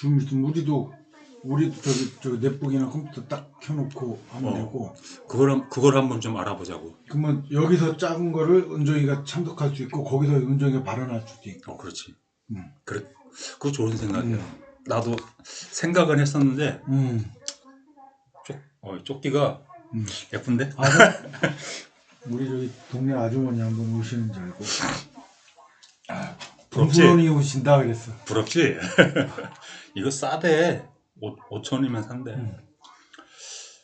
줌 있으면 우리도 저기 넷북이나 컴퓨터 딱 켜놓고 하면 되고. 그걸 한번 좀 알아보자고. 그러면 여기서 작은 거를 은정이가 참석할 수 있고 거기서 은정이가 발언할 수도 있고. 그렇지. 음. 그래, 그거 좋은 생각이야. 나도 생각은 했었는데 조끼가 예쁜데? 우리 저기 동네 아주머니 한번 오시는 줄 알고. 부럽지? 동물원이 오신다 그랬어. 부럽지? 이거 싸대. 5천이면 산대.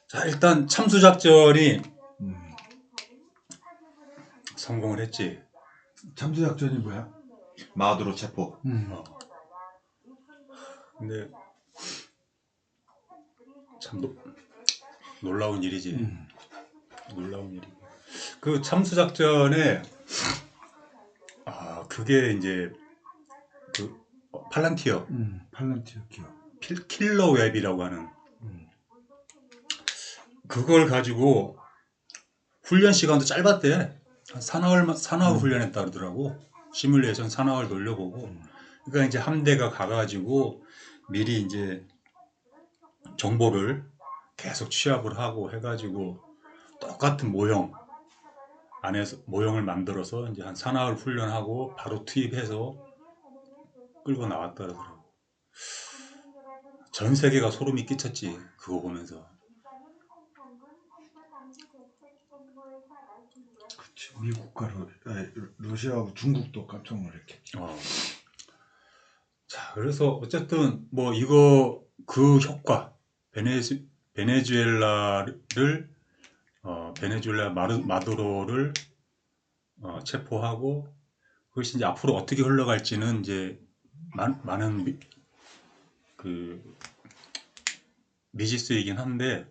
자, 일단 참수작전이 성공을 했지. 참수작전이 뭐야? 마두로 체포. 근데 참 놀라운 일이지. 놀라운 일이. 그 참수작전에 그게 이제 그 팔란티어, 팔란티어 기업. 킬러 웹이라고 하는 그걸 가지고 훈련 시간도 짧았대. 한 사나흘 훈련했다 그러더라고. 시뮬레이션 사나흘 돌려보고. 그러니까 이제 함대가 가가지고 미리 이제 정보를 계속 취합을 하고 해가지고 똑같은 모형 안에서 모형을 만들어서 이제 한 사나흘 훈련하고 바로 투입해서 끌고 나왔다 그러더라고. 전 세계가 소름이 끼쳤지. 그거 보면서. 그치. 미국과 러시아하고 중국도 깜짝 놀랐겠지. 자, 그래서 어쨌든 뭐 이거 그 효과 베네수엘라 마두로를 체포하고 그것이 이제 앞으로 어떻게 흘러갈지는 이제 많은 미지수이긴 한데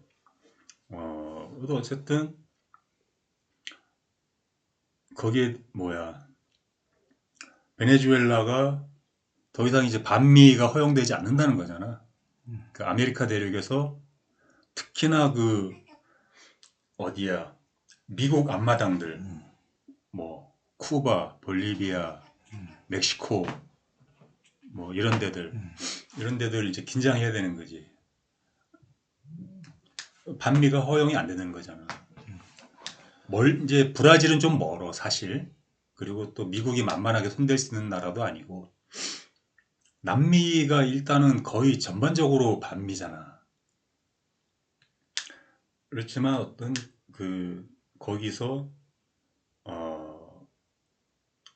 그래도 어쨌든 거기에 베네수엘라가 더 이상 이제 반미가 허용되지 않는다는 거잖아. 그 아메리카 대륙에서 특히나 그 어디야 미국 앞마당들 뭐 쿠바, 볼리비아, 멕시코 뭐 이런 데들 이제 긴장해야 되는 거지. 반미가 허용이 안 되는 거잖아. 이제 브라질은 좀 멀어 사실. 그리고 또 미국이 만만하게 손댈 수 있는 나라도 아니고. 남미가 일단은 거의 전반적으로 반미잖아. 그렇지만 어떤 거기서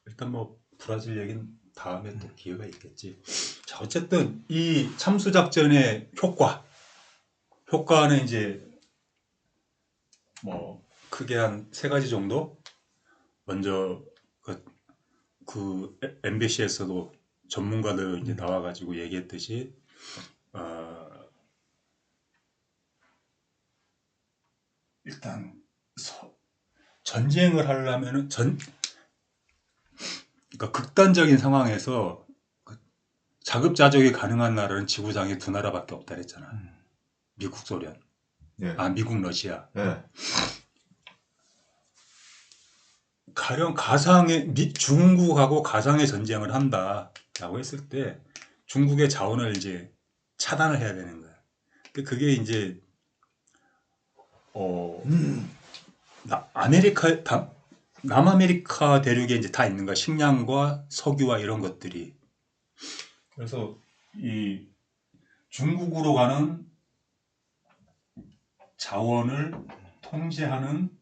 일단 뭐 브라질 얘기는 다음에 또 기회가 있겠지. 자, 어쨌든 이 참수작전의 효과는 이제 뭐 크게 한 3가지 정도. 먼저 그 MBC에서도 전문가들 이제 나와가지고 얘기했듯이 일단 전쟁을 하려면은 그러니까 극단적인 상황에서 자급자족이 가능한 나라는 지구상에 2나라밖에 없다 그랬잖아. 미국 소련, 미국 러시아. 가령 중국하고 가상의 전쟁을 한다라고 했을 때 중국의 자원을 이제 차단을 해야 되는 거야. 그게 이제 남아메리카 대륙에 이제 다 있는 거야. 식량과 석유와 이런 것들이. 그래서 이 중국으로 가는 자원을 통제하는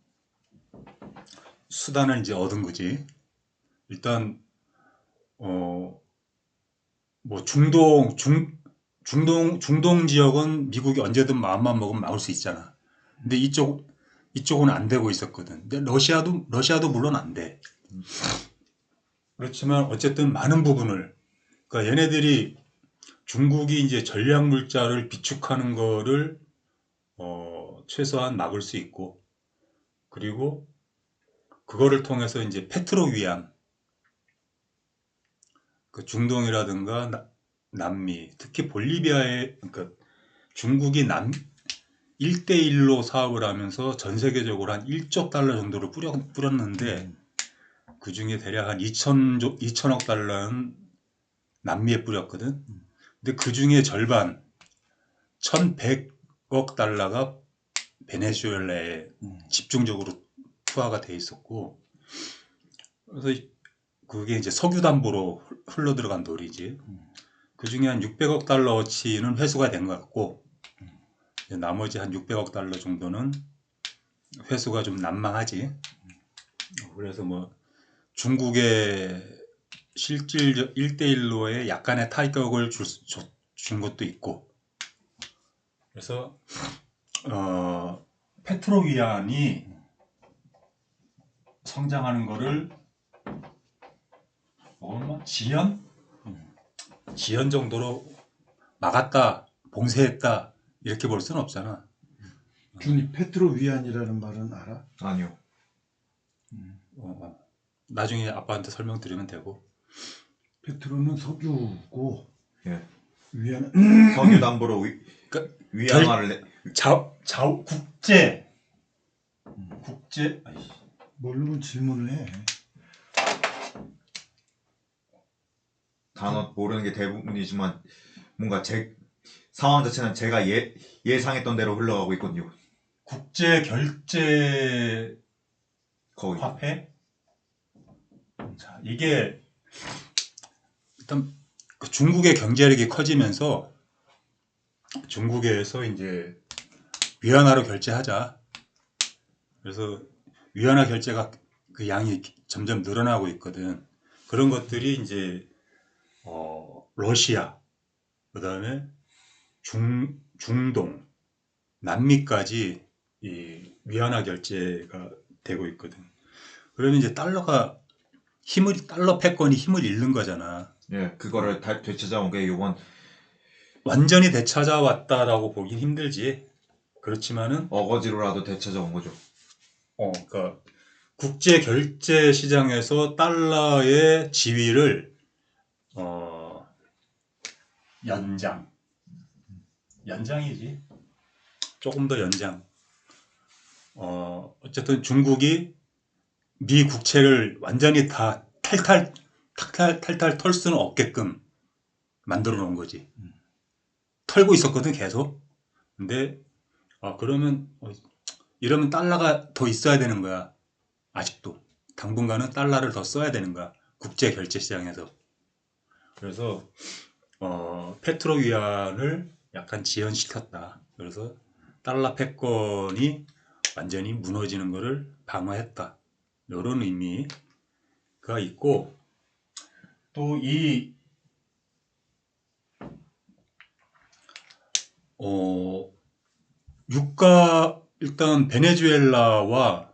수단을 이제 얻은 거지. 일단 뭐 중동 지역은 미국이 언제든 마음만 먹으면 막을 수 있잖아. 근데 이쪽은 안 되고 있었거든. 근데 러시아도 물론 안 돼. 그렇지만 어쨌든 많은 부분을 그러니까 얘네들이 중국이 이제 전략 물자를 비축하는 거를 최소한 막을 수 있고 그리고 그거를 통해서 이제 페트로위안 그 중동이라든가 남미 특히 볼리비아에 그러니까 중국이 1대1로 사업을 하면서 전 세계적으로 한 1조 달러 정도를 뿌렸는데 그 중에 대략 한 2천억 달러는 남미에 뿌렸거든. 근데 그 중에 절반 1100억 달러가 베네수엘라에 집중적으로 투하가 돼 있었고, 그래서 그게 이제 석유 담보로 흘러 들어간 돈이지. 그 중에 한 600억 달러어치는 회수가 된 것 같고, 나머지 한 600억 달러 정도는 회수가 좀 난망하지. 그래서 뭐 중국의 실질 1대1로의 약간의 타격을 준 것도 있고, 그래서 페트로위안이 성장하는 거를 얼마? 지연 정도로 막았다, 봉쇄했다 이렇게 볼 수는 없잖아. 준이 페트로위안이라는 말은 알아? 아니요. 나중에 아빠한테 설명드리면 되고. 페트로는 석유고 예. 위안은 석유 담보로 그러니까 위안화를 국제 아이씨. 뭘로 질문을 해? 단어 모르는 게 대부분이지만 뭔가 제 상황 자체는 제가 예상했던 대로 흘러가고 있거든요. 국제 결제 거의. 화폐? 자, 이게 일단 그 중국의 경제력이 커지면서 중국에서 이제 위안화로 결제하자. 그래서 위안화 결제가 그 양이 점점 늘어나고 있거든. 그런 것들이 이제 러시아, 그다음에 중동, 남미까지 이 위안화 결제가 되고 있거든. 그러면 이제 달러 패권이 힘을 잃는 거잖아. 예, 그거를 되찾아온 게 요번 완전히 되찾아왔다라고 보긴 힘들지. 그렇지만은 어거지로라도 되찾아온 거죠. 그러니까 국제 결제 시장에서 달러의 지위를 연장이지. 조금 더 연장. 어쨌든 중국이 미 국채를 완전히 다 탈탈 털 수는 없게끔 만들어 놓은 거지. 털고 있었거든, 계속. 근데, 그러면, 이러면 달러가 더 있어야 되는 거야. 아직도. 당분간은 달러를 더 써야 되는 거야. 국제 결제 시장에서. 그래서, 페트로위안을 약간 지연시켰다. 그래서 달러 패권이 완전히 무너지는 것을 방어했다. 이런 의미가 있고, 또 유가, 일단 베네수엘라,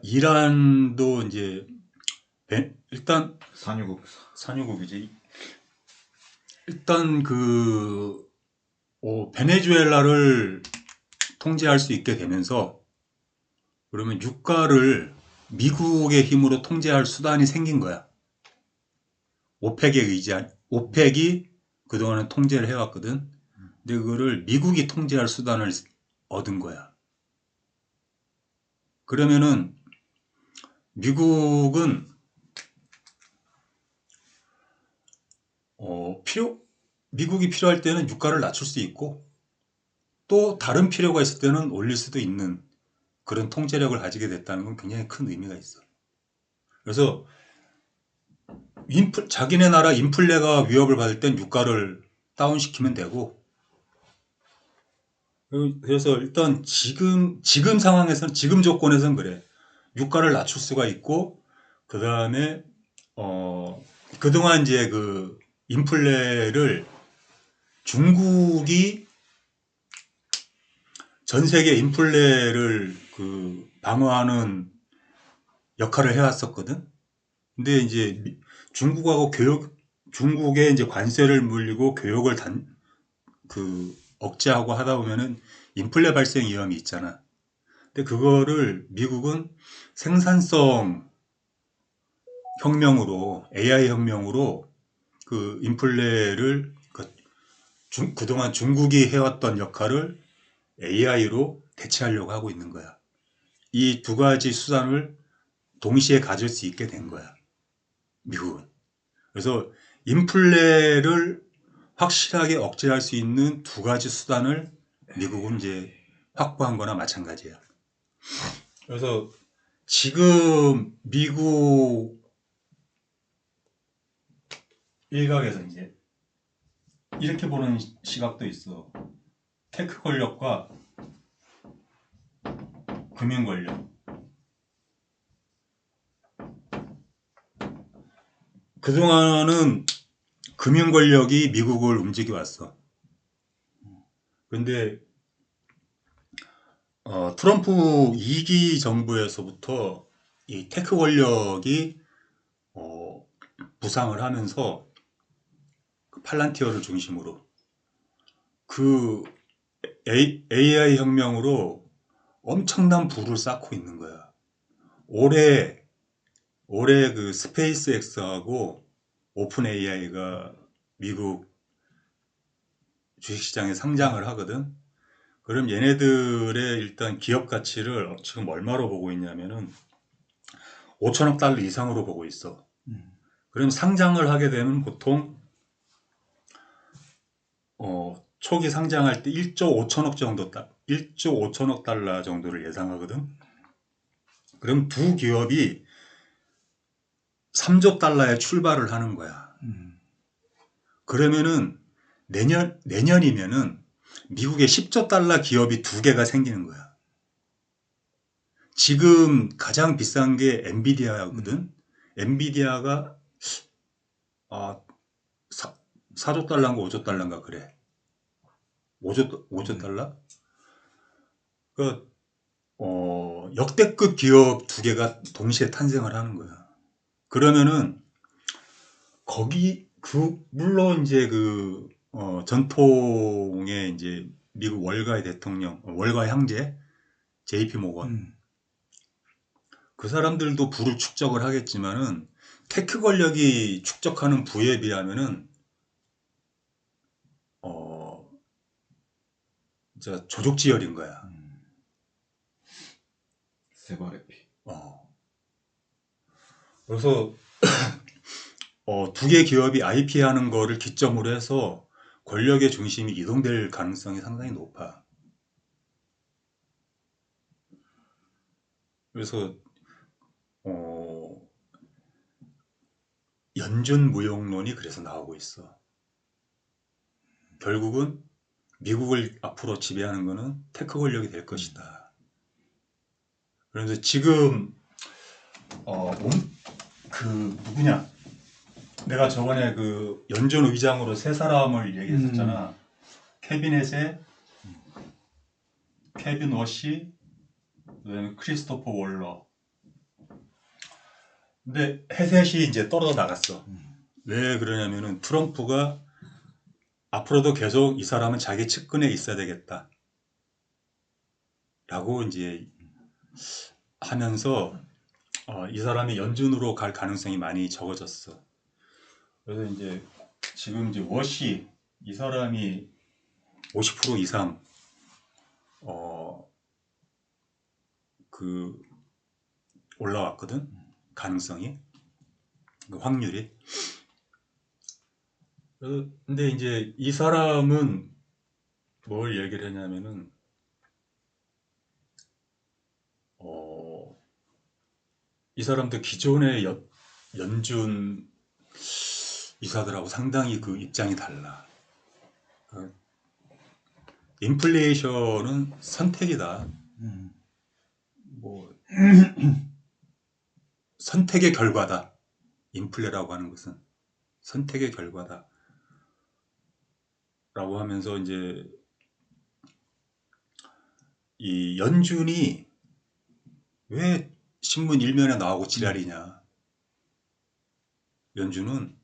이란도 이제, 일단, 산유국이지. 일단 베네수엘라를 통제할 수 있게 되면서, 그러면 유가를 미국의 힘으로 통제할 수단이 생긴 거야. 오펙이 그동안은 통제를 해왔거든. 근데 그거를 미국이 통제할 수단을 얻은 거야. 그러면은 미국은 미국이 필요할 때는 유가를 낮출 수 있고, 또 다른 필요가 있을 때는 올릴 수도 있는 그런 통제력을 가지게 됐다는 건 굉장히 큰 의미가 있어. 그래서 자기네 나라 인플레가 위협을 받을 땐 유가를 다운시키면 되고, 그래서 일단 지금 상황에서는, 지금 조건에서는 그래. 유가를 낮출 수가 있고, 그 다음에 그동안 이제 그 인플레를 중국이 전 세계 인플레를 그 방어하는 역할을 해왔었거든. 근데 이제 중국하고 중국에 이제 관세를 물리고 교역을 억제하고 하다 보면은 인플레 발생 위험이 있잖아. 근데 그거를 미국은 생산성 혁명으로, AI 혁명으로 그 인플레를 그동안 중국이 해왔던 역할을 AI로 대체하려고 하고 있는 거야. 이 두 가지 수단을 동시에 가질 수 있게 된 거야. 미국은. 그래서 인플레를 확실하게 억제할 수 있는 두 가지 수단을 미국은 이제 확보한 거나 마찬가지야. 그래서 지금 미국 일각에서 이제 이렇게 보는 시각도 있어. 테크 권력과 금융 권력. 그동안은 금융 권력이 미국을 움직여 왔어. 근데 트럼프 2기 정부에서부터 이 테크 권력이 부상을 하면서 그 팔란티어를 중심으로 그 AI 혁명으로 엄청난 부를 쌓고 있는 거야. 올해 그 스페이스 X하고 오픈 AI가 미국 주식시장에 상장을 하거든. 그럼 얘네들의 일단 기업 가치를 지금 얼마로 보고 있냐면은 5천억 달러 이상으로 보고 있어. 그럼 상장을 하게 되면 보통 초기 상장할 때 1조 5천억 정도 1조 5천억 달러 정도를 예상하거든. 그럼 두 기업이 3조 달러에 출발을 하는 거야. 그러면은 내년이면은 미국에 10조 달러 기업이 두 개가 생기는 거야. 지금 가장 비싼 게 엔비디아거든. 엔비디아가 4조 달러인가 5조 달러인가 그래. 5조 달러? 그 역대급 기업 두 개가 동시에 탄생을 하는 거야. 그러면은 물론 이제 전통의 이제 미국 월가의 대통령, 월가의 황제 JP 모건 그 사람들도 부를 축적을 하겠지만은 테크 권력이 축적하는 부에 비하면은 진짜 조족지혈인 거야. 세바레피. 그래서 두 개 기업이 IP하는 거를 기점으로 해서 권력의 중심이 이동될 가능성이 상당히 높아. 그래서 연준 무용론이 그래서 나오고 있어. 결국은 미국을 앞으로 지배하는 거는 테크 권력이 될 것이다. 그래서 지금 누구냐? 내가 저번에 그 연준 의장으로 세 사람을 얘기했었잖아. 캐비넷에 케빈 워시, 그다음에 크리스토퍼 월러. 근데 셋이 이제 떨어져 나갔어. 왜 그러냐면은 트럼프가 앞으로도 계속 이 사람은 자기 측근에 있어야 되겠다. 라고 이제 하면서 이 사람이 연준으로 갈 가능성이 많이 적어졌어. 그래서 이제 지금 이제 워시 이 사람이 50% 이상 올라왔거든. 가능성이 그 확률이. 근데 이제 이 사람은 뭘 얘기를 했냐면은 이 사람도 기존의 연준 이사들하고 상당히 그 입장이 달라. 인플레이션은 선택이다. 뭐 선택의 결과다. 인플레라고 하는 것은 선택의 결과다. 라고 하면서 이제 이 연준이 왜 신문 일면에 나오고 지랄이냐. 연준은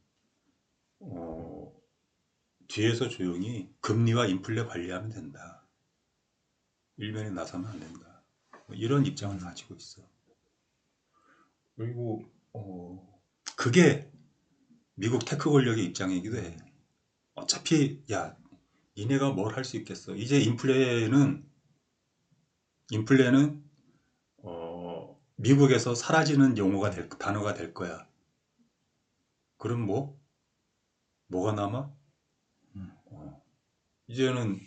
뒤에서 조용히 금리와 인플레 관리하면 된다. 일면에 나서면 안 된다. 이런 입장을 가지고 있어. 그리고 그게 미국 테크 권력의 입장이기도 해. 어차피 야 니네가 뭘 할 수 있겠어. 이제 인플레는 미국에서 사라지는 단어가 될 거야. 그럼 뭐가 남아? 이제는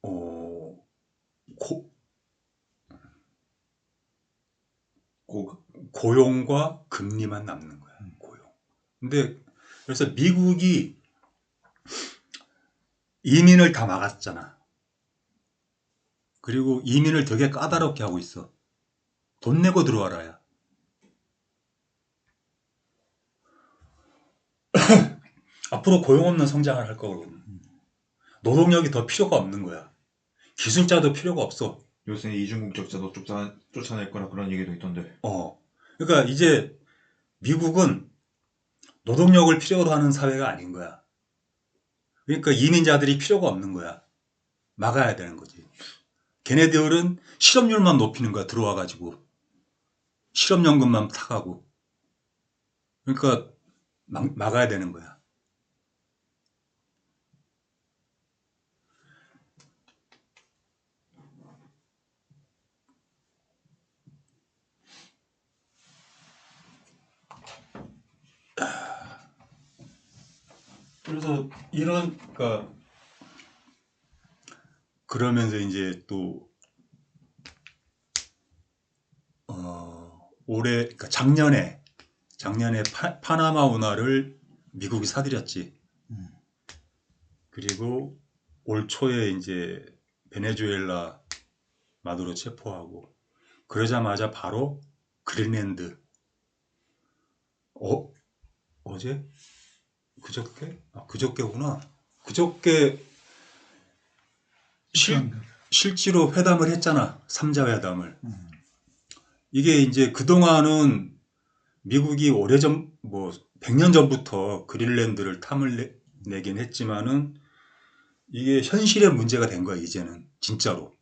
어, 고, 고용과 금리만 남는 거야. 고용. 근데 그래서 미국이 이민을 다 막았잖아. 그리고 이민을 되게 까다롭게 하고 있어. 돈 내고 들어와라야. 앞으로 고용 없는 성장을 할 거거든. 노동력이 더 필요가 없는 거야. 기술자도 필요가 없어. 요새 이중국적자도 쫓아낼 거라 그런 얘기도 있던데. 그러니까 이제 미국은 노동력을 필요로 하는 사회가 아닌 거야. 그러니까 이민자들이 필요가 없는 거야. 막아야 되는 거지. 걔네들은 실업률만 높이는 거야. 들어와가지고 실업연금만 타가고. 그러니까 막아야 되는 거야. 그래서 그러니까 그러면서 이제 또 올해 그러니까 작년에 파나마 운하를 미국이 사들였지. 그리고 올 초에 이제 베네수엘라 마두로 체포하고 그러자마자 바로 그린랜드 어제? 그저께? 그저께구나. 그저께 실제로 회담을 했잖아. 3자 회담을. 이게 이제 그동안은 미국이 오래전 100년 전부터 그린랜드를 탐을 내긴 했지만은 이게 현실의 문제가 된 거야. 이제는 진짜로.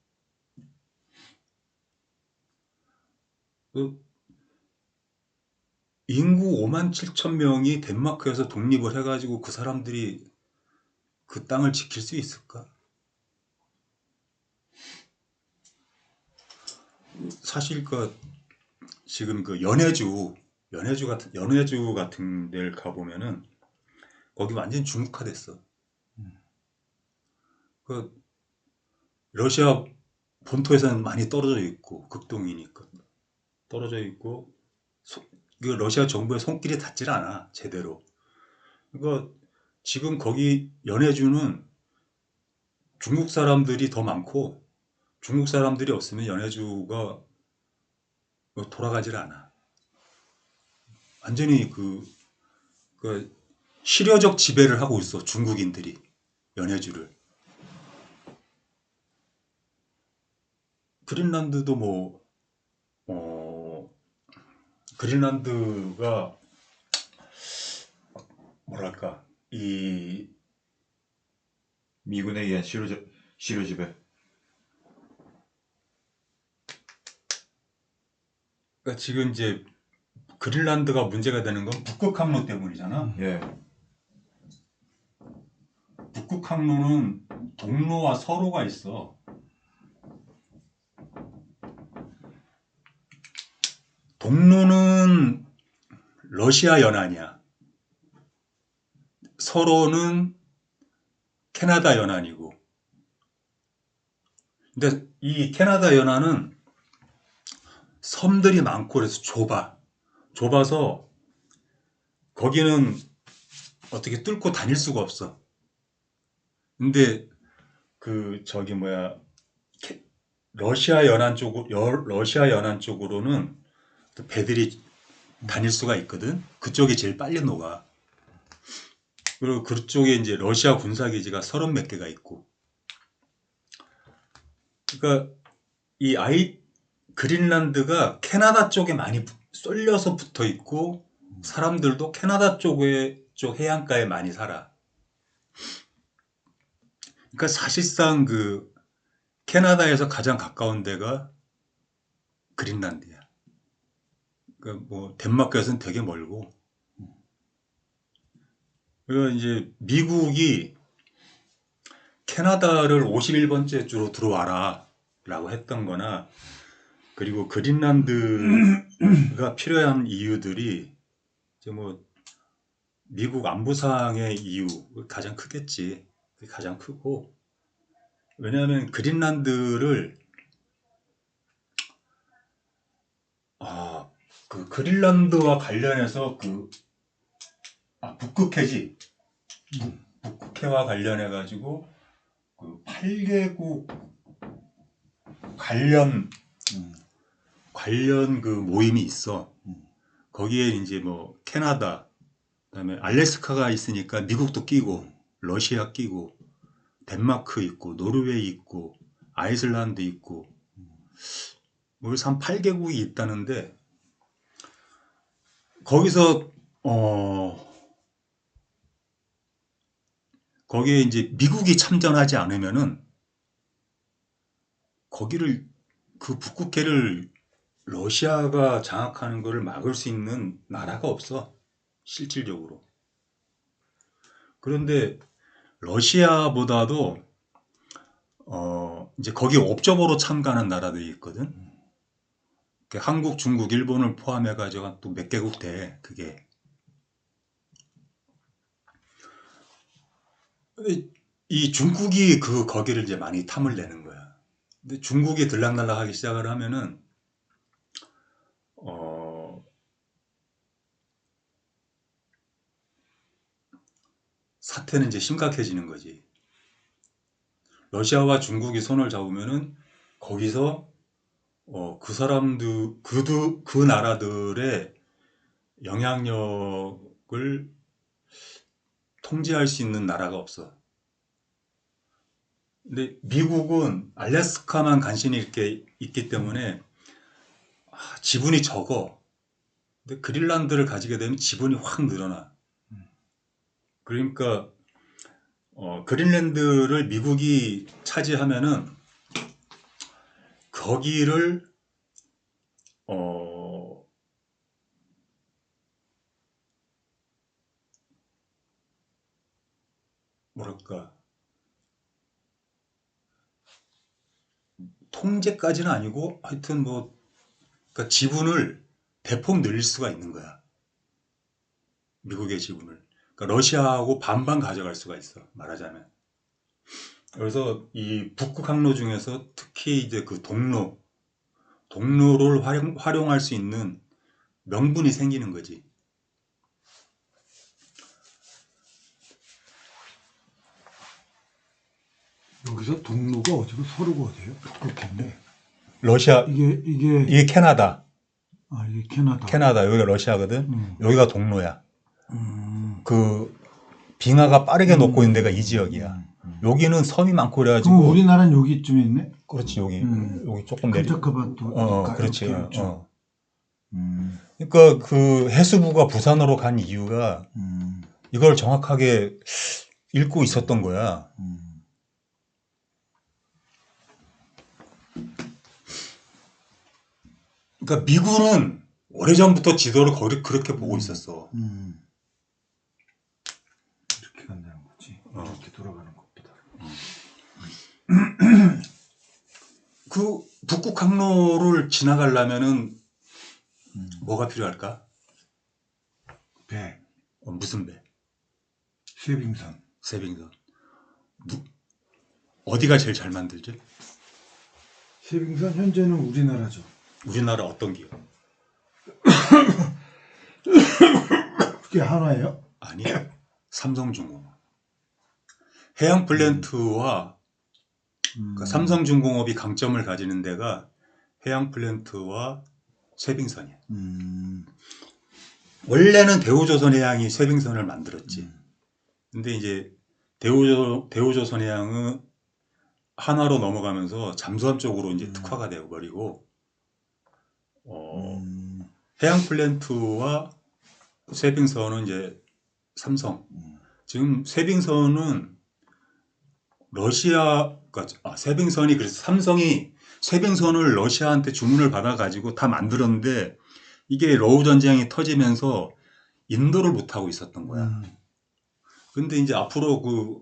인구 5만 7천 명이 덴마크에서 독립을 해가지고 그 사람들이 그 땅을 지킬 수 있을까? 사실 지금 연해주 같은 데를 가보면은 거기 완전 중국화됐어. 러시아 본토에서는 많이 떨어져 있고 극동이니까 떨어져 있고 러시아 정부의 손길이 닿질 않아 제대로. 그러니까 지금 거기 연해주는 중국 사람들이 더 많고 중국 사람들이 없으면 연해주가 돌아가질 않아. 완전히 실효적 지배를 하고 있어 중국인들이 연해주를. 그린란드도 그린란드가 뭐랄까 이 미군에 의한 시료 지배. 그러니까 지금 이제 그린란드가 문제가 되는 건 북극 항로 때문이잖아. 예. 북극 항로는 동로와 서로가 있어. 동로는 러시아 연안이야. 서로는 캐나다 연안이고. 근데 이 캐나다 연안은 섬들이 많고 그래서 좁아서 거기는 어떻게 뚫고 다닐 수가 없어. 근데 러시아 연안 쪽으로는 배들이 다닐 수가 있거든. 그쪽이 제일 빨리 녹아. 그리고 그쪽에 이제 러시아 군사기지가 30몇 개가 있고. 그러니까 그린란드가 캐나다 쪽에 많이 쏠려서 붙어 있고 사람들도 캐나다 쪽 해안가에 많이 살아. 그러니까 사실상 캐나다에서 가장 가까운 데가 그린란드야. 그러니까 덴마크에서는 되게 멀고. 그리고 이제 미국이 캐나다를 51번째 주로 들어와라 라고 했던 거나 그리고 그린란드가 필요한 이유들이 이제 뭐 미국 안보상의 이유 가장 크겠지. 그게 가장 크고 왜냐하면 그린란드를 그 그린란드와 관련해서 북극해지 북극해와 관련해 가지고 그 8개국 관련 그 모임이 있어. 거기에 이제 뭐 캐나다, 그다음에 알래스카가 있으니까 미국도 끼고 러시아 끼고 덴마크 있고 노르웨이 있고 아이슬란드 있고 뭐 그래서 한 8개국이 있다는데 거기서 거기에 이제 미국이 참전하지 않으면은 거기를 그 북극해를 러시아가 장악하는 것을 막을 수 있는 나라가 없어 실질적으로. 그런데 러시아보다도 이제 거기 옵저버로 참가하는 나라들이 있거든. 한국, 중국, 일본을 포함해 가지고 또 몇 개국 돼 그게. 이 중국이 거기를 이제 많이 탐을 내는 거야. 근데 중국이 들락날락하기 시작을 하면은 사태는 이제 심각해지는 거지. 러시아와 중국이 손을 잡으면은 거기서 그 사람들 그 나라들의 영향력을 통제할 수 있는 나라가 없어. 근데 미국은 알래스카만 간신히 이렇게 있기 때문에 지분이 적어. 근데 그린란드를 가지게 되면 지분이 확 늘어나. 그러니까 그린란드를 미국이 차지하면은 거기를 뭐랄까 통제까지는 아니고 하여튼 뭐 그러니까 지분을 대폭 늘릴 수가 있는 거야. 미국의 지분을. 그러니까 러시아하고 반반 가져갈 수가 있어. 말하자면. 그래서 이 북극 항로 중에서 특히 이제 그 동로를 활용할 수 있는 명분이 생기는 거지. 여기서 동로가 어디고 서로가 어디예요? 북극인데. 러시아 이게 캐나다. 이게 캐나다. 캐나다 여기가 러시아거든. 여기가 동로야. 그 빙하가 빠르게 녹고 있는 데가 이 지역이야. 여기는 섬이 많고 그래가지고. 그럼 우리나라는 여기쯤에 있네? 그렇지 여기 조금 캄차카반도. 그렇지. 음. 그러니까 그 해수부가 부산으로 간 이유가 이걸 정확하게 읽고 있었던 거야. 그러니까 미군은 오래전부터 지도를 그렇게 보고 있었어. 이렇게 간다는 거지. 이렇게 돌아가는 것보다. 그 북극 항로를 지나가려면은 뭐가 필요할까? 배. 무슨 배? 쉐빙선. 어디가 제일 잘 만들지? 쉐빙선 현재는 우리나라죠. 우리나라 어떤 기업? 그게 한화예요? 아니, 삼성중공업. 해양 플랜트와 그러니까 삼성중공업이 강점을 가지는 데가 해양 플랜트와 쉐빙선이야. 원래는 대우조선해양이 쉐빙선을 만들었지. 근데 이제 대우조선해양은 한화로 넘어가면서 잠수함 쪽으로 이제 특화가 되어버리고 해양 플랜트와 쉐빙선은 이제 삼성. 지금 쉐빙선은 쉐빙선이 그래서 삼성이 쉐빙선을 러시아한테 주문을 받아가지고 다 만들었는데 이게 러우 전쟁이 터지면서 인도를 못하고 있었던 거야. 근데 이제 앞으로 그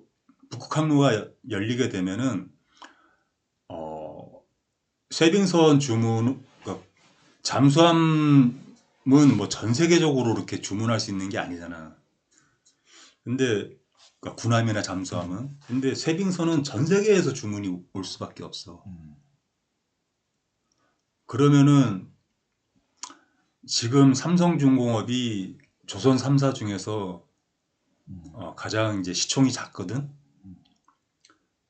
북극 항로가 열리게 되면은 쉐빙선 주문, 그러니까 잠수함은 뭐 전 세계적으로 이렇게 주문할 수 있는 게 아니잖아. 근데 그러니까 군함이나 잠수함은. 근데 세빙선은 전 세계에서 주문이 올 수밖에 없어. 그러면은 지금 삼성중공업이 조선 3사 중에서 가장 이제 시총이 작거든.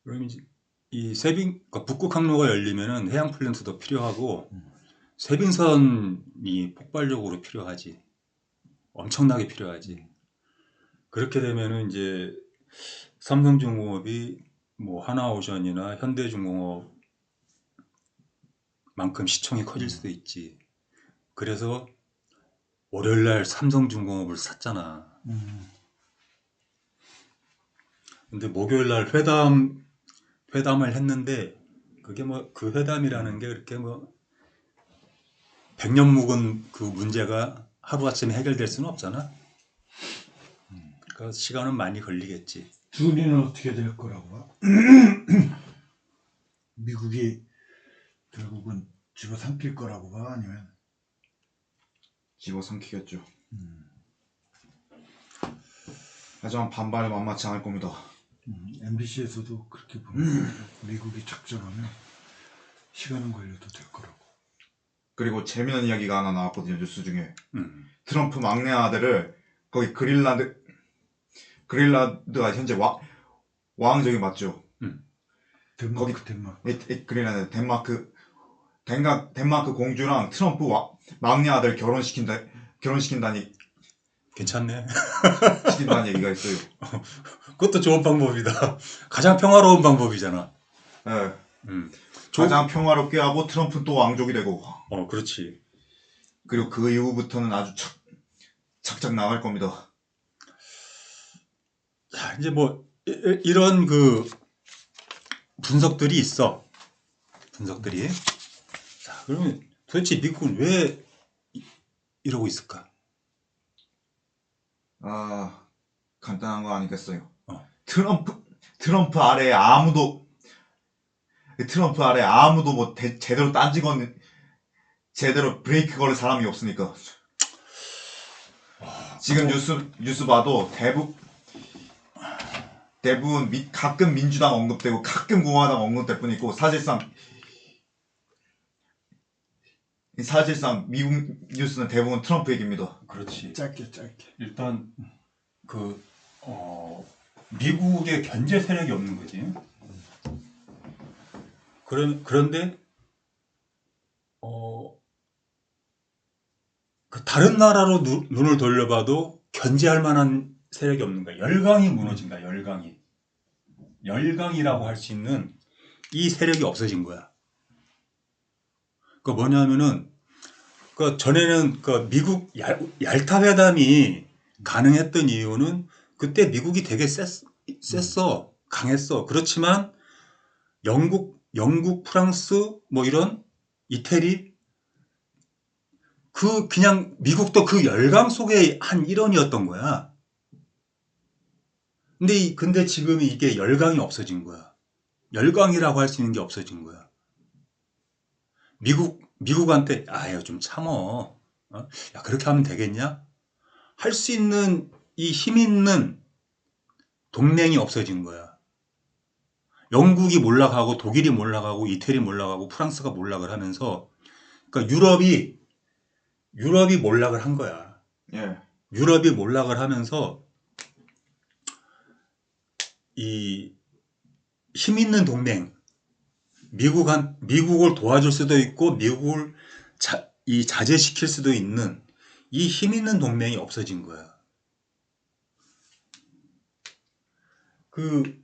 그럼 이제 이 그러니까 북극 항로가 열리면은 해양 플랜트도 필요하고 세빙선이 폭발적으로 필요하지. 엄청나게 필요하지. 그렇게 되면은 이제 삼성중공업이 뭐 하나오션이나 현대중공업만큼 시총이 커질 수도 있지. 그래서 월요일날 삼성중공업을 샀잖아. 근데 목요일날 회담을 했는데 그게 뭐 그 회담이라는 게 그렇게 뭐 100년 묵은 그 문제가 하루아침에 해결될 수는 없잖아. 그러니까 시간은 많이 걸리겠지. 둘이는 어떻게 될 거라고 봐? 미국이 결국은 집어삼킬 거라고 봐? 아니면 집어삼키겠죠. 하지만 반발이 만만치 않을 겁니다. MBC에서도 그렇게 보면 미국이 작정하면 시간은 걸려도 될 거라고. 그리고 재미난 이야기가 하나 나왔거든요. 뉴스 중에. 트럼프 막내 아들을 거기 그린란드가 현재 왕족이 맞죠? 덴마크. 그린란드 덴마크 공주랑 트럼프 막내 아들 결혼시킨다는 괜찮네. 얘기가 있어요. 그것도 좋은 방법이다. 가장 평화로운 방법이잖아. 네. 가장 평화롭게 하고 트럼프는 또 왕족이 되고. 그렇지. 그리고 그 이후부터는 아주 착착 나갈 겁니다. 자, 이제 뭐 이런 그 분석들이 있어. 분석들이. 자, 그러면 도대체 미국은 왜 이러고 있을까? 간단한 거 아니겠어요. 트럼프 아래에 아무도 뭐 제대로 제대로 브레이크 걸 사람이 없으니까. 지금 뉴스 봐도 대부분 가끔 민주당 언급되고 가끔 공화당 언급될 뿐이고 사실상 미국 뉴스는 대부분 트럼프 얘기입니다. 그렇지. 짧게. 일단 미국의 견제 세력이 없는 거지. 그런데 그 다른 나라로 눈을 돌려봐도 견제할 만한 세력이 없는 거야. 열강이 무너진 거야. 열강이라고 할 수 있는 이 세력이 없어진 거야. 그 뭐냐면은 그 전에는 그 미국 얄타 회담이 가능했던 이유는 그때 미국이 되게 셌어. 강했어. 그렇지만 영국, 프랑스 뭐 이런 이태리 그냥 미국도 그 열강 속의 한 일원이었던 거야. 근데 지금 이게 열강이 없어진 거야. 열강이라고 할 수 있는 게 없어진 거야. 미국한테 야, 좀 참어. 야, 그렇게 하면 되겠냐? 할 수 있는 이 힘 있는 동맹이 없어진 거야. 영국이 몰락하고 독일이 몰락하고 이태리 몰락하고 프랑스가 몰락을 하면서 그러니까 유럽이 몰락을 한 거야. 예. 유럽이 몰락을 하면서 이 힘 있는 동맹 미국을 도와줄 수도 있고 미국을 자제시킬 수도 있는 이 힘 있는 동맹이 없어진 거야. 그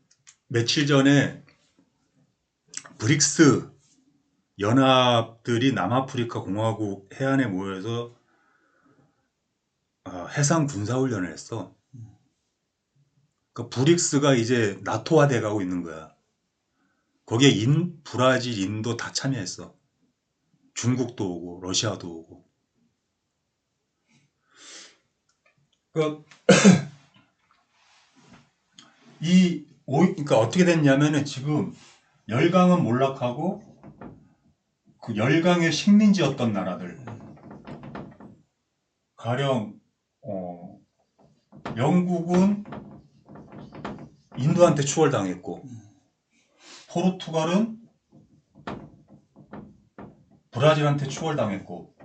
며칠 전에 브릭스 연합들이 남아프리카 공화국 해안에 모여서 해상 군사훈련을 했어. 그 브릭스가 이제 나토화 돼가고 있는 거야. 거기에 브라질, 인도 다 참여했어. 중국도 오고 러시아도 오고. 그러니까 어떻게 됐냐면은 지금 열강은 몰락하고 그 열강의 식민지였던 나라들 가령 영국은 인도한테 추월당했고 포르투갈은 브라질한테 추월당했고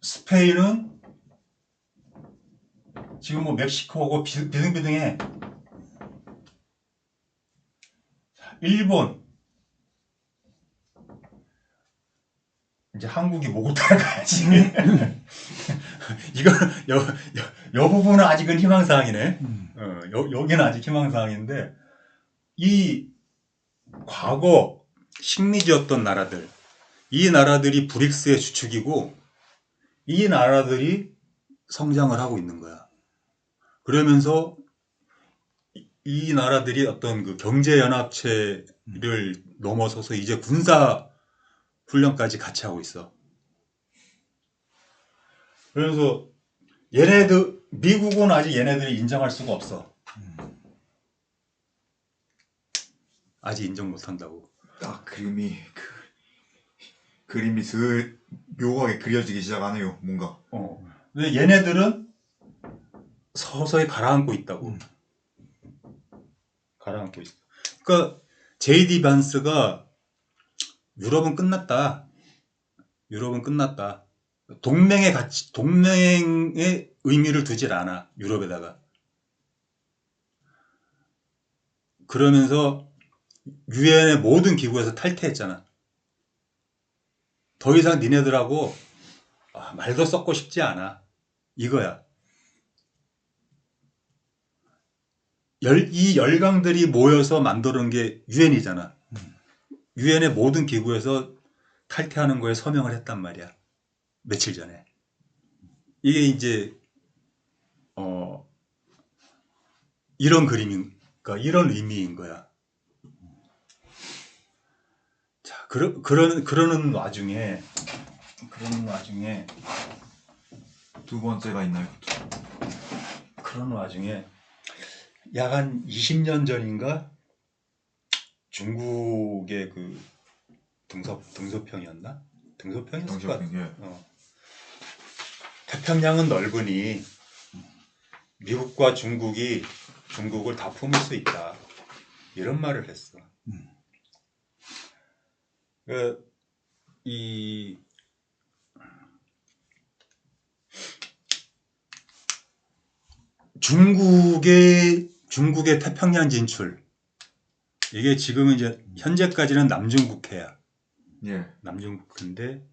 스페인은 지금 뭐 멕시코하고 비등비등해. 일본 이제 한국이 목을 따라가야지. 이건 여 부분은 아직은 희망사항이네. 여기는 아직 희망사항인데 이 과거 식민지였던 나라들, 이 나라들이 브릭스의 주축이고 이 나라들이 성장을 하고 있는 거야. 그러면서 이 나라들이 어떤 그 경제연합체를 넘어서서 이제 군사 훈련까지 같이 하고 있어. 그래서 미국은 아직 얘네들이 인정할 수가 없어. 아직 인정 못 한다고. 딱 그림이 묘하게 그려지기 시작하네요. 뭔가. 근데 얘네들은 서서히 가라앉고 있다고. 가라앉고 있어. 그러니까 J.D. 반스가 유럽은 끝났다. 동맹의 의미를 두질 않아. 유럽에다가. 그러면서 유엔의 모든 기구에서 탈퇴했잖아. 더 이상 니네들하고 말도 섞고 싶지 않아. 이거야. 이 열강들이 모여서 만드는 게 유엔이잖아. 유엔의 모든 기구에서 탈퇴하는 거에 서명을 했단 말이야. 며칠 전에. 이게 이제 이런 그러니까 이런 의미인 거야. 자, 그러는 와중에 두 번째가 있나요? 그런 와중에 약 한 20년 전인가 중국의 그 등소평이었나? 등소평이었을 것 같아. 예. 태평양은 넓으니 미국과 중국이 중국을 다 품을 수 있다. 이런 말을 했어. 이 중국의 태평양 진출, 이게 지금은 이제 현재까지는 남중국해야. 예. 남중국해인데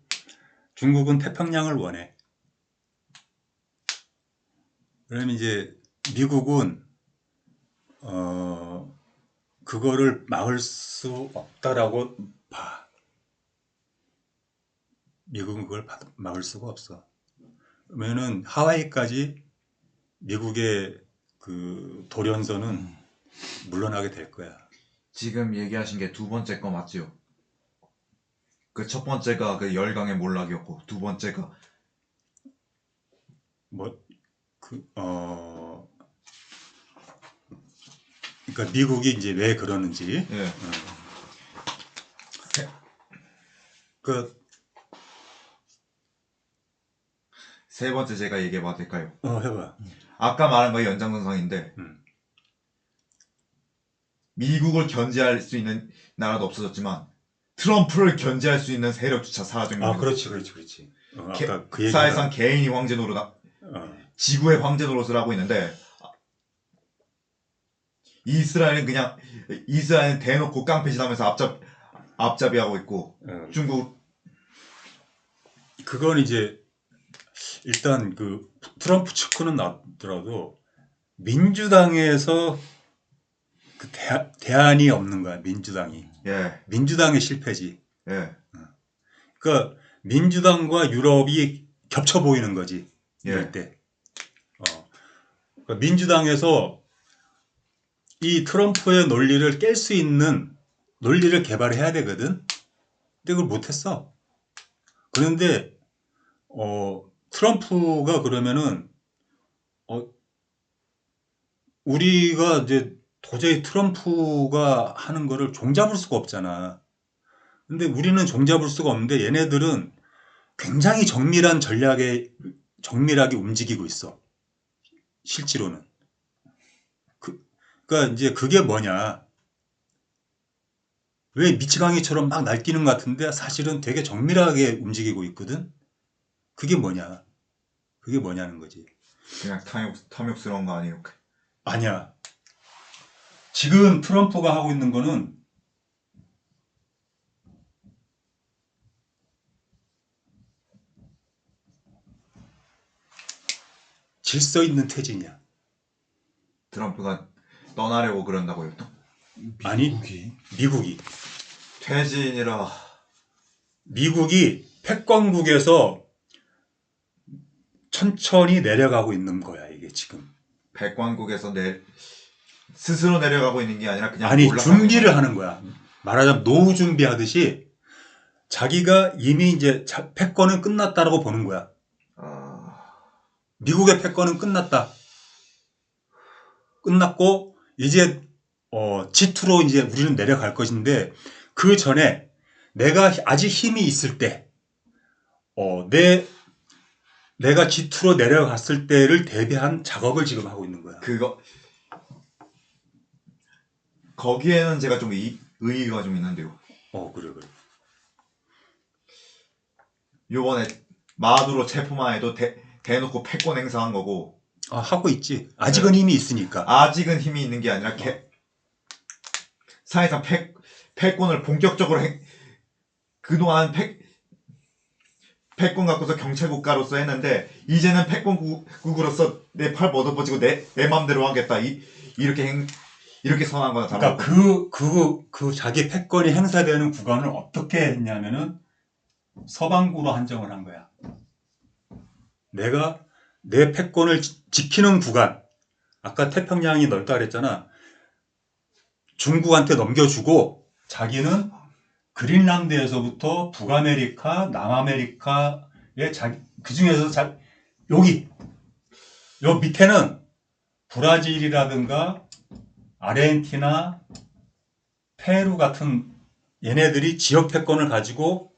중국은 태평양을 원해. 그러면 이제 미국은 그거를 막을 수 없다라고 봐. 미국은 그걸 막을 수가 없어. 그러면은 하와이까지 미국의 그 돌연선은 물러나게 될 거야. 지금 얘기하신 게 두 번째 거 맞지요? 그 첫 번째가 그 열강의 몰락이었고 두 번째가 그러니까 미국이 이제 왜 그러는지. 예. 세 번째 제가 얘기해봐도 될까요? 해봐. 아까 말한 거의 연장선상인데 미국을 견제할 수 있는 나라도 없어졌지만 트럼프를 견제할 수 있는 세력조차 사라진 겁니다. 그렇지. 아까 그 얘기가 사실상 개인이 황제 지구의 황제 노릇을 하고 있는데 이스라엘은 대놓고 깡패짓하면서 앞잡이하고 있고 중국 그건 이제 일단 그 트럼프 측근은 나더라도 민주당에서 그 대안이 없는 거야. 민주당이. 예. 민주당의 실패지. 예. 그러니까 민주당과 유럽이 겹쳐 보이는 거지. 이럴 예. 때. 그러니까 민주당에서 이 트럼프의 논리를 깰 수 있는 논리를 개발해야 되거든. 근데 그걸 못했어. 그런데 트럼프가 그러면은 우리가 이제 도저히 트럼프가 하는 거를 종잡을 수가 없잖아. 근데 우리는 종잡을 수가 없는데 얘네들은 굉장히 정밀하게 움직이고 있어. 실제로는. 그러니까 이제 그게 뭐냐. 왜 미치광이처럼 막 날뛰는 것 같은데 사실은 되게 정밀하게 움직이고 있거든. 그게 뭐냐. 그게 뭐냐는 거지. 그냥 탐욕스러운 거 아니에요? 아니야. 지금 트럼프가 하고 있는 거는 질서 있는 퇴진이야. 트럼프가 떠나려고 그런다고요 또? 아니, 미국이. 퇴진이라. 미국이 패권국에서 천천히 내려가고 있는 거야, 이게 지금. 백관국에서 스스로 내려가고 있는 게 아니라 그냥 아니, 올라가는 준비를 거야. 하는 거야. 말하자면 노후 준비하듯이 자기가 이미 이제 패권은 끝났다라고 보는 거야. 미국의 패권은 끝났다. 끝났고 이제 G2로 이제 우리는 내려갈 것인데 그 전에 내가 아직 힘이 있을 때 내가 G2로 내려갔을 때를 대비한 작업을 지금 하고 있는 거야. 거기에는 제가 좀 의의가 좀 있는데요. 그래. 요번에 마두로 체포만 해도 대놓고 패권 행사한 거고. 하고 있지. 아직은 힘이 있으니까. 아직은 힘이 있는 게 아니라 사실상 패권을 본격적으로 그동안 패권 갖고서 경찰국가로서 했는데 이제는 패권국으로서 내 팔 얻어버지고 내 맘대로 하겠다 이렇게 선언한 거다. 그러니까 그 자기 패권이 행사되는 구간을 어떻게 했냐면은 서반구로 한정을 한 거야. 내가 내 패권을 지키는 구간, 아까 태평양이 넓다 그랬잖아. 중국한테 넘겨주고 자기는 그린란드에서부터 북아메리카, 남아메리카의 그 중에서 요 밑에는 브라질이라든가 아르헨티나, 페루 같은 얘네들이 지역 패권을 가지고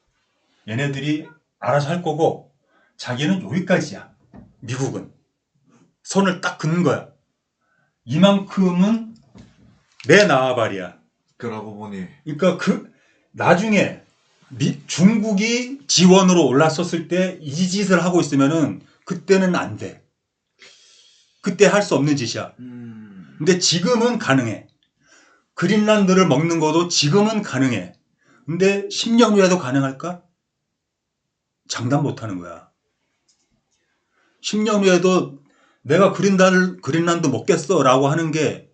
얘네들이 알아서 할 거고 자기는 여기까지야. 미국은 선을 딱 긋는 거야. 이만큼은 내 나와바리야. 그러고 보니 그러니까 나중에 중국이 지원으로 올랐었을 때 이 짓을 하고 있으면은 그때는 안 돼. 그때 할 수 없는 짓이야. 근데 지금은 가능해. 그린란드를 먹는 것도 지금은 가능해. 근데 10년 후에도 가능할까? 장담 못 하는 거야. 10년 후에도 내가 그린란드 먹겠어 라고 하는 게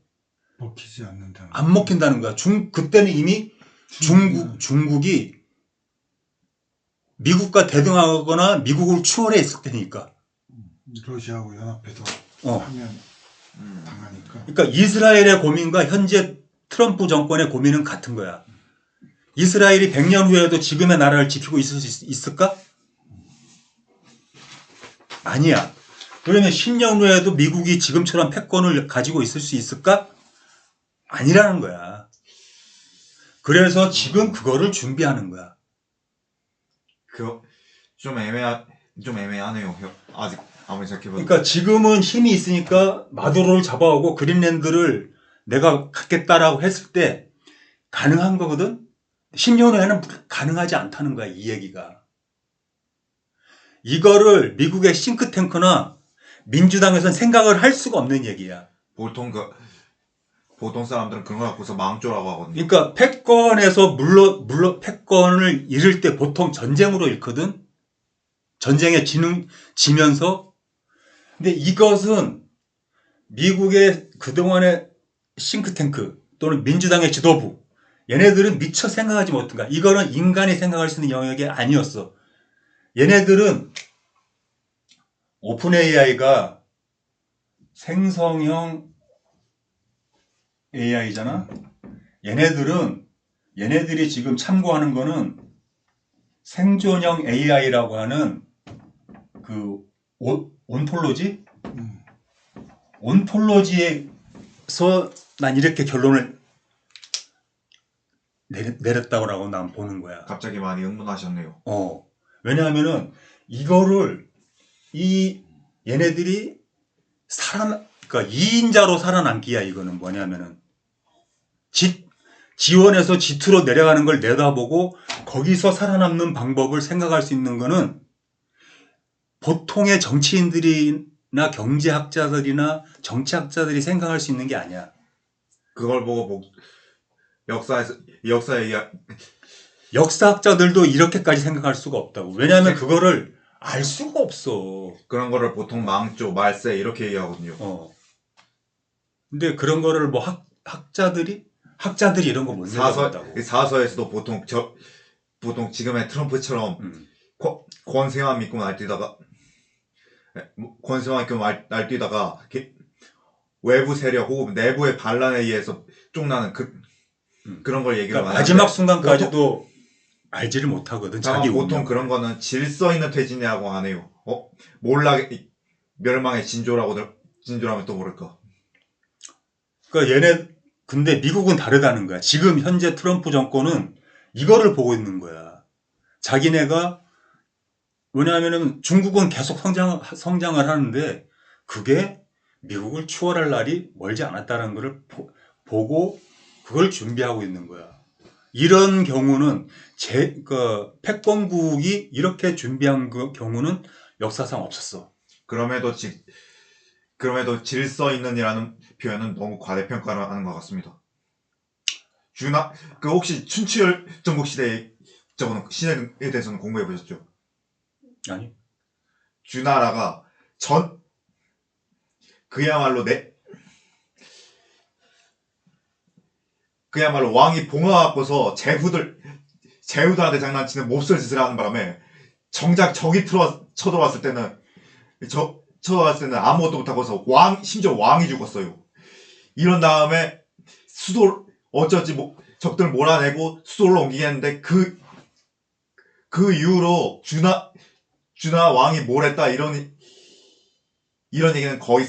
먹히지 않는다는 안 먹힌다는 거야. 그때는 이미 중국이 미국과 대등하거나 미국을 추월해 있을 테니까. 러시아하고 연합해서 하면 당하니까. 그러니까 이스라엘의 고민과 현재 트럼프 정권의 고민은 같은 거야. 이스라엘이 100년 후에도 지금의 나라를 지키고 있을 수 있을까? 아니야. 그러면 10년 후에도 미국이 지금처럼 패권을 가지고 있을 수 있을까? 아니라는 거야. 그래서 지금 그거를 준비하는 거야. 좀 애매하네요. 아직 아무리 생각해봐도. 그러니까 지금은 힘이 있으니까 마두로를 잡아오고 그린랜드를 내가 갖겠다라고 했을 때 가능한 거거든? 10년 후에는 가능하지 않다는 거야, 이 얘기가. 이거를 미국의 싱크탱크나 민주당에서는 생각을 할 수가 없는 얘기야. 보통 사람들은 그런 거 갖고서 망조라고 하거든요. 그러니까 패권에서 패권을 잃을 때 보통 전쟁으로 잃거든? 전쟁에 지면서. 근데 이것은 미국의 그동안의 싱크탱크 또는 민주당의 지도부, 얘네들은 미처 생각하지 못한 거야. 이거는 인간이 생각할 수 있는 영역이 아니었어. 얘네들은 오픈 AI가 생성형 AI잖아. 얘네들이 지금 참고하는 거는 생존형 AI라고 하는 그 온톨로지? 온톨로지에서 난 이렇게 결론을 내렸다고 난 보는 거야. 갑자기 많이 흥분하셨네요. 왜냐하면은 이거를 얘네들이 그러니까 2인자로 살아남기야. 이거는 뭐냐면은 지원에서 G2로 내려가는 걸 내다보고 거기서 살아남는 방법을 생각할 수 있는 거는 보통의 정치인들이나 경제학자들이나 정치학자들이 생각할 수 있는 게 아니야. 그걸 보고 역사의 역사학자들도 이렇게까지 생각할 수가 없다고. 왜냐하면 그거를 알 수가 없어. 그런 거를 보통 망조, 말세 이렇게 얘기하거든요. 근데 그런 거를 뭐 학자들이 이런 거 못 내다본다고. 사서에서도 보통 지금의 트럼프처럼 권세만 믿고 날뛰다가 외부 세력 혹은 내부의 반란에 의해서 쫑나는 그런 걸 얘기를 그러니까 많이 마지막 하는데 순간까지도 알지를 못하거든. 자기 보통 운명. 그런 거는 질서 있는 퇴진이라고 안 해요. 멸망의 진조라면 또 모를까. 그러니까 근데 미국은 다르다는 거야. 지금 현재 트럼프 정권은 이거를 보고 있는 거야. 자기네가 왜냐하면은 중국은 계속 성장을 하는데 그게 미국을 추월할 날이 멀지 않았다는 것을 보고 그걸 준비하고 있는 거야. 이런 경우는 패권국이 이렇게 준비한 경우는 역사상 없었어. 그럼에도 질서 있는이라는 표현은 너무 과대평가하는 것 같습니다. 혹시 춘추열 전국 시대에 대해서는 공부해 보셨죠? 아니. 주나라가 그야말로 왕이 봉화갖고서 제후들한테 장난치는 몹쓸 짓을 하는 바람에 정작 적이 쳐들어왔을 때는 아무것도 못하고서 심지어 왕이 죽었어요. 이런 다음에 적들을 몰아내고 수도를 옮기게 했는데 그 이후로 주나 왕이 뭘 했다 이런 얘기는 거의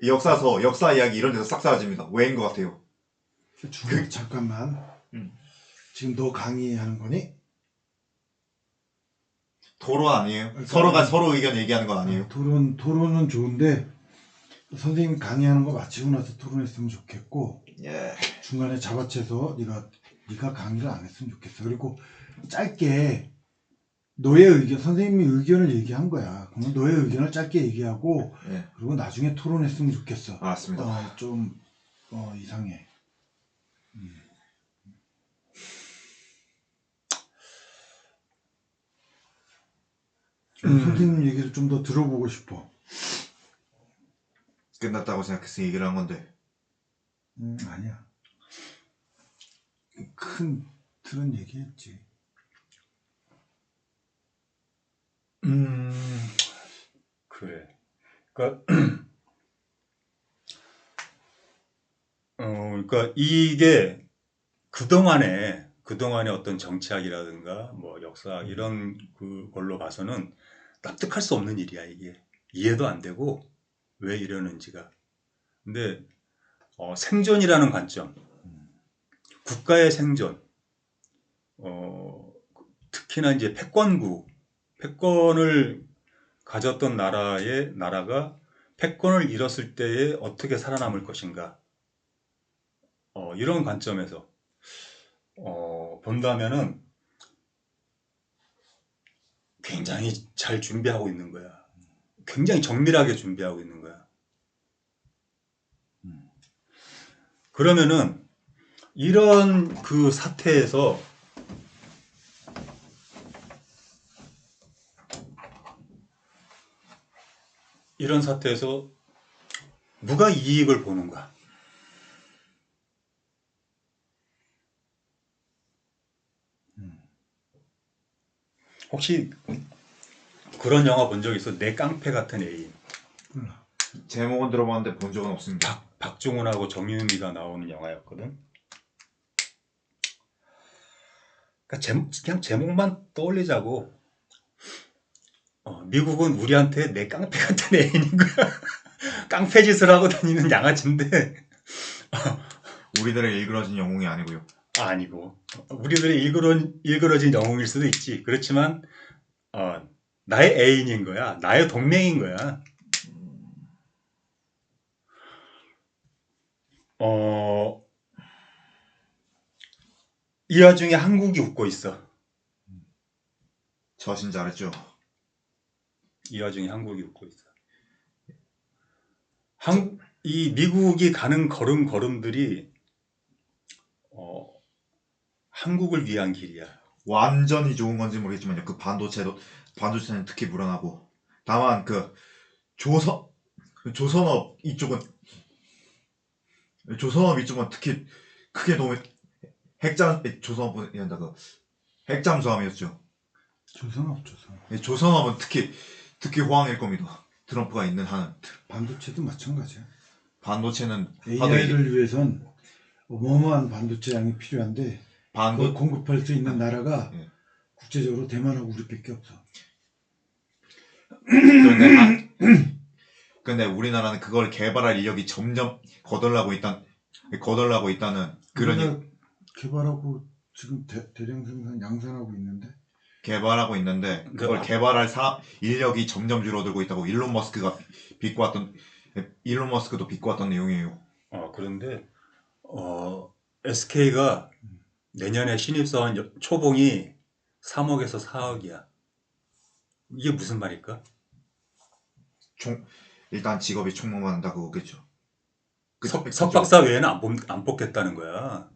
역사 이야기 이런 데서 싹 사라집니다. 왜인 것 같아요? 잠깐만. 지금 너 강의하는 거니? 토론 아니에요? 서로가 서로 의견 얘기하는 거 아니에요? 토론은 좋은데 선생님 강의하는 거 마치고 나서 토론했으면 좋겠고 예. 중간에 잡아채서 네가 강의를 안 했으면 좋겠어. 그리고 짧게 너의 의견, 선생님이 의견을 얘기한 거야. 그러면 너의 의견을 짧게 얘기하고 예. 그리고 나중에 토론했으면 좋겠어. 알았습니다. 좀 이상해. 선생님 얘기를 좀 더 들어보고 싶어. 끝났다고 생각해서 얘기를 한 건데. 아니야. 큰 틀은 얘기했지. 그래. 그러니까 그러니까 이게 그동안에 어떤 정치학이라든가 뭐 역사학 이런 그걸로 봐서는 납득할 수 없는 일이야. 이게 이해도 안 되고 왜 이러는지가. 근데 생존이라는 관점, 국가의 생존, 특히나 이제 패권을 가졌던 나라가 패권을 잃었을 때에 어떻게 살아남을 것인가, 이런 관점에서 본다면은 굉장히 잘 준비하고 있는 거야. 굉장히 정밀하게 준비하고 있는 거야. 그러면은 이런 그 사태에서 누가 이익을 보는가? 혹시 그런 영화 본 적 있어? 내 깡패 같은 애인. 제목은 들어봤는데 본 적은 없습니다. 박중훈하고 정유미가 나오는 영화였거든. 그러니까 그냥 제목만 떠올리자고. 미국은 우리한테 내 깡패 같은 애인인 거야. 깡패 짓을 하고 다니는 양아치인데 우리들의 일그러진 영웅이 아니고요. 아니고 우리들의 일그러진 영웅일 수도 있지. 그렇지만 나의 애인인 거야. 나의 동맹인 거야. 이 와중에 한국이 웃고 있어. 저신 잘했죠. 이 와중에 한국이 웃고 있어. 이 미국이 가는 걸음들이 한국을 위한 길이야. 완전히 좋은 건지 모르겠지만요. 그 반도체는 특히 불안하고. 다만 그 조선업 이쪽은 특히 크게 도움이 조선업은 이런다 그 핵잠수함이었죠. 조선업. 조선업은 특히 호황일 겁니다. 트럼프가 있는 한은. 반도체도 마찬가지야. 반도체는 AI를 위해선 어마어마한 반도체 양이 필요한데 그걸 공급할 수 있는 나라가 예. 국제적으로 대만하고 우리밖에 없어. 근데 우리나라는 그걸 개발할 인력이 점점 거덜나고 있다는 그런 우리가 개발하고 지금 대량 생산 양산하고 있는데 개발하고 있는데 그걸 개발할 인력이 점점 줄어들고 있다고 일론 머스크도 비꼬 왔던 내용이에요. 그런데 SK가 내년에 신입사원 초봉이 3억에서 4억이야. 이게 무슨 말일까? 일단 직업이 총무받는다 그거겠죠. 석박사 외에는 안 뽑겠다는 거야.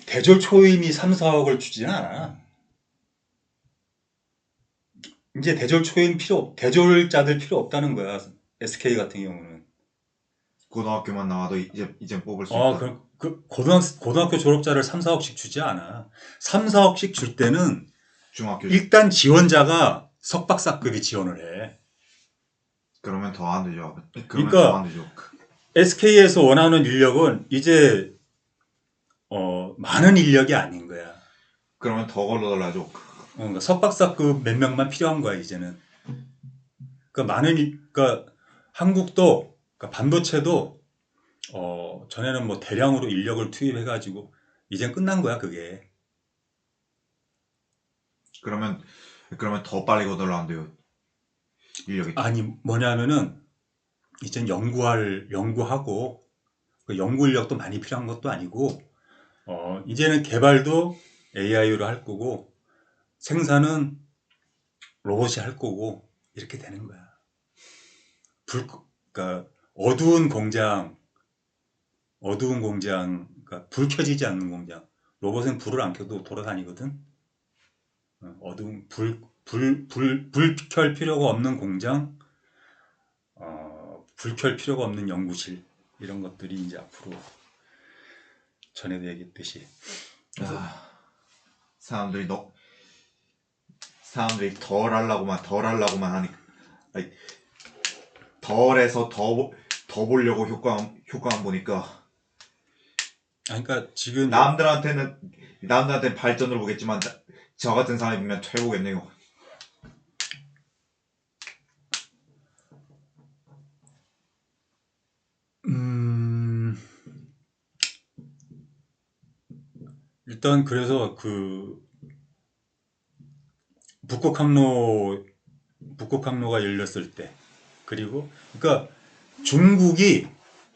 대졸 초임이 3, 4억을 주지는 않아. 이제 대졸자들 필요 없다는 거야. SK 같은 경우는. 고등학교만 나와도 이제 뽑을 수 있다. 고등학교 졸업자를 3, 4억씩 주지 않아. 3, 4억씩 줄 때는 중학교 일단 지원자가 석박사급이 지원을 해. 그러면 더 안 되죠. 그러니까 SK에서 원하는 인력은 이제 많은 인력이 아닌 거야. 그러면 더 걸러달라죠. 그러니까 석박사급 몇 명만 필요한 거야 이제는. 그러니까 한국도 그러니까 반도체도 전에는 뭐 대량으로 인력을 투입해가지고 이젠 끝난 거야 그게. 그러면 더 빨리 거덜나는데요. 인력이. 아니 뭐냐면은 이젠 연구하고 그 연구 인력도 많이 필요한 것도 아니고 이제는 개발도 AI로 할 거고 생산은 로봇이 할 거고 이렇게 되는 거야. 그러니까 어두운 공장, 그러니까 불 켜지지 않는 공장. 로봇은 불을 안 켜도 돌아다니거든. 어두운 불 켤 필요가 없는 공장, 불 켤 필요가 없는 연구실 이런 것들이 이제 앞으로 전해되겠듯이. 그래서 사람들이 덜 하려고만 하니까 덜해서 더 보려고 효과만 보니까. 그러니까 지금 남들한테는 발전을 보겠지만 저 같은 사람이 보면 퇴보겠네요. 일단 그래서 그 북극항로가 열렸을 때 그리고 그러니까 중국이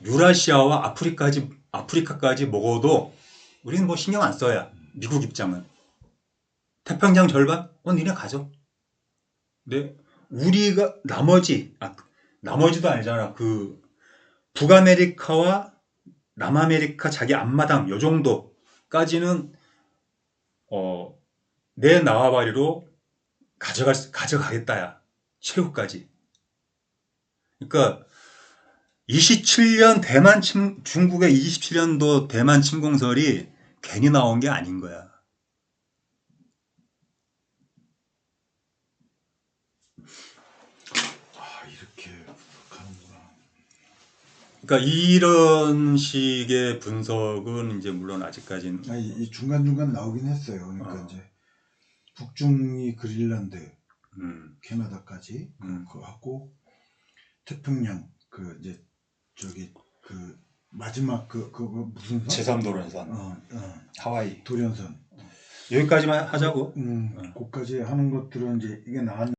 유라시아와 아프리카까지 먹어도 우리는 뭐 신경 안 써야. 미국 입장은 태평양 절반? 니네 가져. 근데 우리가 나머지도 아니잖아. 그 북아메리카와 남아메리카 자기 앞마당 요 정도까지는 내 나와바리로 가져가겠다야. 최후까지. 그러니까 27년 중국의 27년도 대만 침공설이 괜히 나온 게 아닌 거야. 이렇게 가는구나. 그러니까 이런 식의 분석은 이제 물론 아직까지는 이 중간중간 나오긴 했어요. 그러니까 이제 북중이 그린란드, 캐나다까지 그거 하고 태평양 이제 저기 그 마지막 그거 무슨 선? 제3도련선 하와이 도련선. 여기까지만 하자고. 그까지 하는 것들은 이제 이게 나왔.